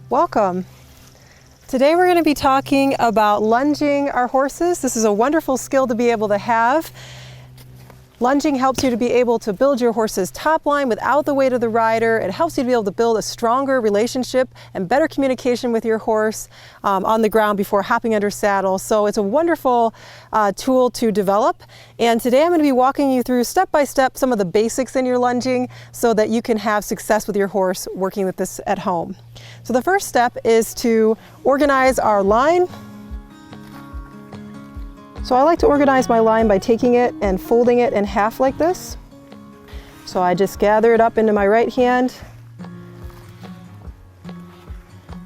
Welcome. Today we're going to be talking about lunging our horses. This is a wonderful skill to be able to have. Lunging helps you to be able to build your horse's top line without the weight of the rider. It helps you to be able to build a stronger relationship and better communication with your horse on the ground before hopping under saddle. So it's a wonderful tool to develop. And today I'm going to be walking you through step by step some of the basics in your lunging so that you can have success with your horse working with this at home. So the first step is to organize our line. So I like to organize my line by taking it and folding it in half like this. So I just gather it up into my right hand.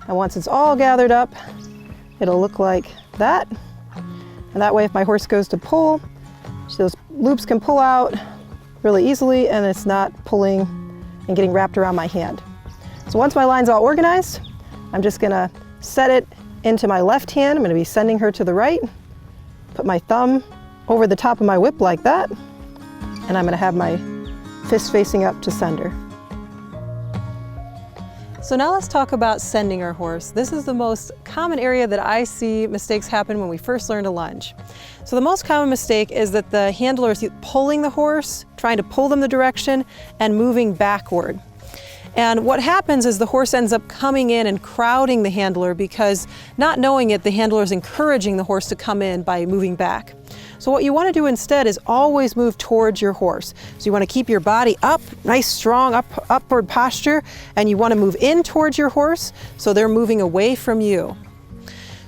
And once it's all gathered up, it'll look like that. And that way if my horse goes to pull, those loops can pull out really easily and it's not pulling and getting wrapped around my hand. So once my line's all organized, I'm just gonna set it into my left hand. I'm gonna be sending her to the right. Put my thumb over the top of my whip like that, and I'm going to have my fist facing up to send her. So now let's talk about sending our horse. This is the most common area that I see mistakes happen when we first learn to lunge. So the most common mistake is that the handler is pulling the horse, trying to pull them the direction, and moving backward. And what happens is the horse ends up coming in and crowding the handler because, not knowing it, the handler is encouraging the horse to come in by moving back. So what you want to do instead is always move towards your horse. So you want to keep your body up, nice strong upward posture, and you want to move in towards your horse so they're moving away from you.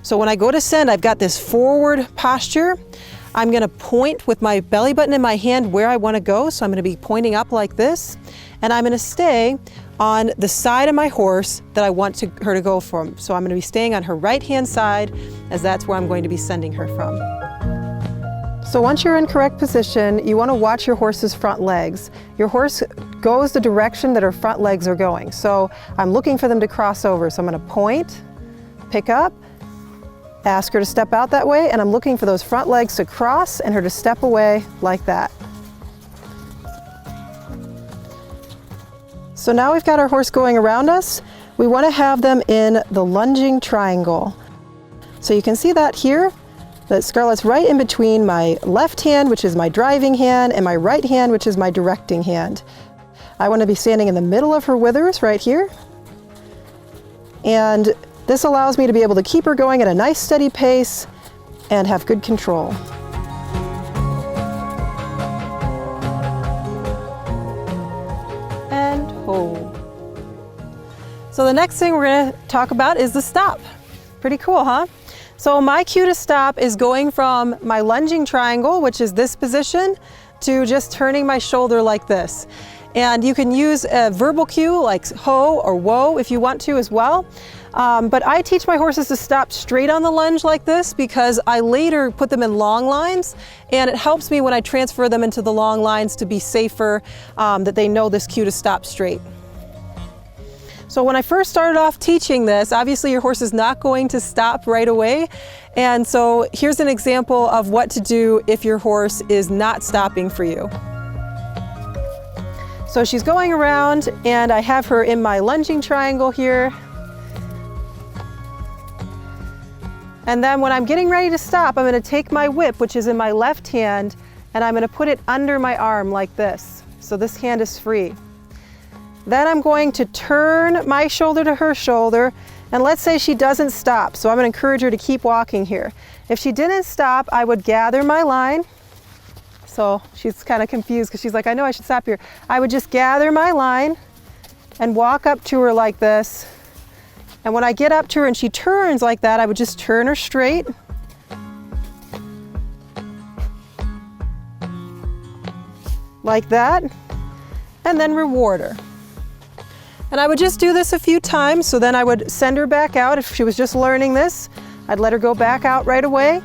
So when I go to send, I've got this forward posture. I'm going to point with my belly button in my hand where I want to go. So I'm going to be pointing up like this, and I'm going to stay on the side of my horse that I want her to go from. So I'm going to be staying on her right hand side, as that's where I'm going to be sending her from. So once you're in correct position, you want to watch your horse's front legs. Your horse goes the direction that her front legs are going. So I'm looking for them to cross over. So I'm going to point, pick up, ask her to step out that way, and I'm looking for those front legs to cross and her to step away like that. So now we've got our horse going around us. We want to have them in the lunging triangle. So you can see that here, that Scarlett's right in between my left hand, which is my driving hand, and my right hand, which is my directing hand. I want to be standing in the middle of her withers right here. And this allows me to be able to keep her going at a nice steady pace and have good control. And hold. So the next thing we're going to talk about is the stop. Pretty cool, huh? So my cue to stop is going from my lunging triangle, which is this position, to just turning my shoulder like this. And you can use a verbal cue like ho or whoa if you want to as well. But I teach my horses to stop straight on the lunge like this because I later put them in long lines, and it helps me when I transfer them into the long lines to be safer, that they know this cue to stop straight. So when I first started off teaching this, obviously your horse is not going to stop right away. And so here's an example of what to do if your horse is not stopping for you. So she's going around and I have her in my lunging triangle here. And then when I'm getting ready to stop, I'm going to take my whip, which is in my left hand, and I'm going to put it under my arm like this. So this hand is free. Then I'm going to turn my shoulder to her shoulder, and let's say she doesn't stop. So I'm going to encourage her to keep walking here. If she didn't stop, I would gather my line. So she's kind of confused because she's like, I know I should stop here. I would just gather my line and walk up to her like this. And when I get up to her and she turns like that, I would just turn her straight. Like that. And then reward her. And I would just do this a few times, so then I would send her back out. If she was just learning this, I'd let her go back out right away.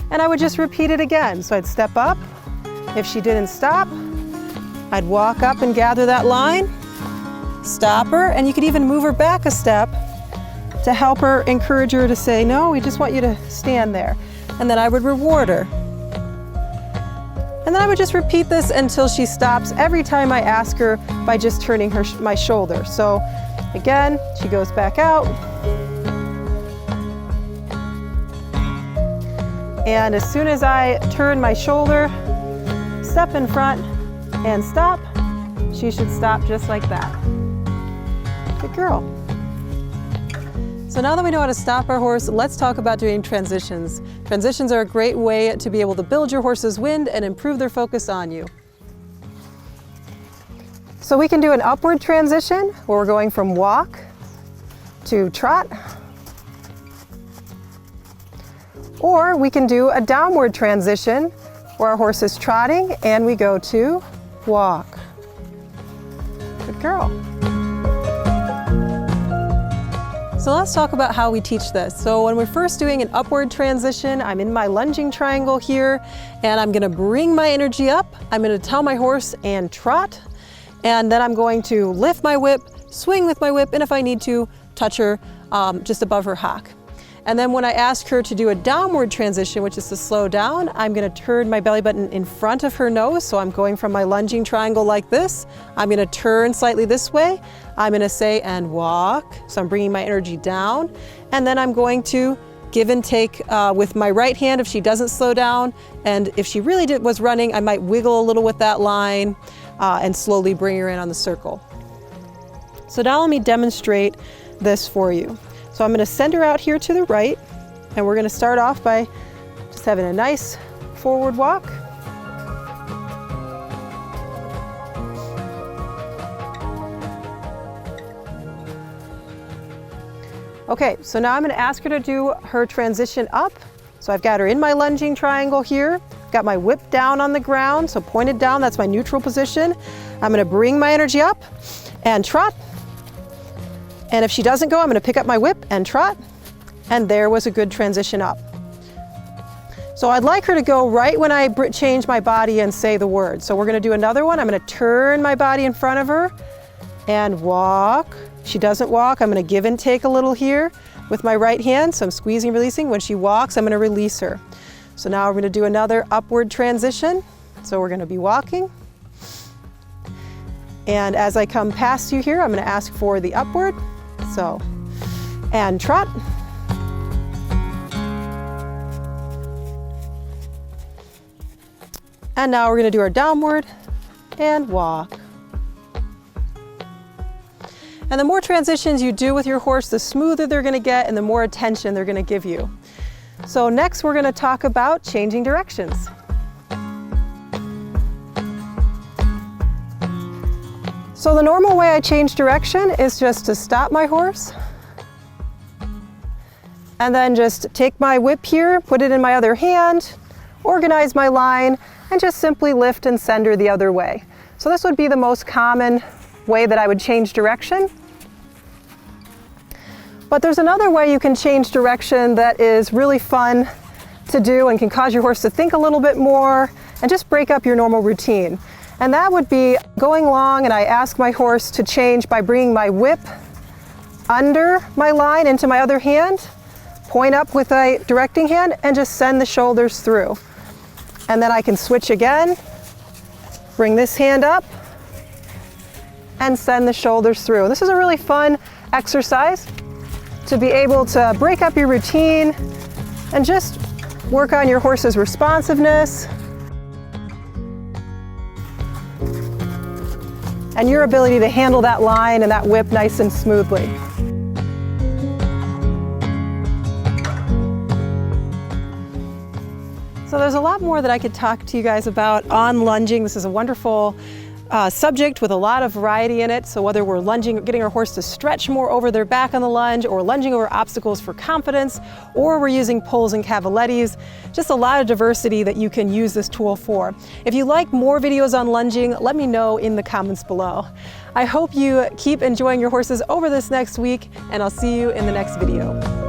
And I would just repeat it again. So I'd step up. If she didn't stop, I'd walk up and gather that line, stop her, and you could even move her back a step to help her, encourage her to say, no, we just want you to stand there. And then I would reward her. And then I would just repeat this until she stops every time I ask her by just turning my shoulder. So Again, she goes back out. And as soon as I turn my shoulder, step in front and stop, she should stop just like that. Good girl. So now that we know how to stop our horse, let's talk about doing transitions. Transitions are a great way to be able to build your horse's wind and improve their focus on you. So we can do an upward transition where we're going from walk to trot. Or we can do a downward transition where our horse is trotting and we go to walk. Good girl. So let's talk about how we teach this. So when we're first doing an upward transition, I'm in my lunging triangle here, and I'm gonna bring my energy up. I'm gonna tell my horse and trot, and then I'm going to lift my whip, swing with my whip, and if I need to, touch her just above her hock. And then when I ask her to do a downward transition, which is to slow down, I'm gonna turn my belly button in front of her nose. So I'm going from my lunging triangle like this. I'm gonna turn slightly this way. I'm gonna say, and walk. So I'm bringing my energy down. And then I'm going to give and take with my right hand if she doesn't slow down. And if she really was running, I might wiggle a little with that line and slowly bring her in on the circle. So now let me demonstrate this for you. So I'm going to send her out here to the right, and we're going to start off by just having a nice forward walk. Okay, so now I'm going to ask her to do her transition up. So I've got her in my lunging triangle here, got my whip down on the ground, so pointed down, that's my neutral position. I'm going to bring my energy up and trot. And if she doesn't go, I'm going to pick up my whip and trot. And there was a good transition up. So I'd like her to go right when I change my body and say the word. So we're going to do another one. I'm going to turn my body in front of her and walk. If she doesn't walk, I'm going to give and take a little here with my right hand. So I'm squeezing, releasing. When she walks, I'm going to release her. So now we're going to do another upward transition. So we're going to be walking. And as I come past you here, I'm going to ask for the upward. So, and trot. And now we're going to do our downward and walk. And the more transitions you do with your horse, the smoother they're going to get and the more attention they're going to give you. So next we're going to talk about changing directions. So the normal way I change direction is just to stop my horse and then just take my whip here, put it in my other hand, organize my line, and just simply lift and send her the other way. So this would be the most common way that I would change direction. But there's another way you can change direction that is really fun to do and can cause your horse to think a little bit more and just break up your normal routine. And that would be going along and I ask my horse to change by bringing my whip under my line into my other hand, point up with a directing hand, and just send the shoulders through. And then I can switch again, bring this hand up, and send the shoulders through. This is a really fun exercise to be able to break up your routine and just work on your horse's responsiveness and your ability to handle that line and that whip nice and smoothly. So there's a lot more that I could talk to you guys about on lunging. This is a wonderful subject with a lot of variety in it. So whether we're lunging, getting our horse to stretch more over their back on the lunge, or lunging over obstacles for confidence, or we're using pulls and cavalettis, just a lot of diversity that you can use this tool for. If you like more videos on lunging, let me know in the comments below. I hope you keep enjoying your horses over this next week, and I'll see you in the next video.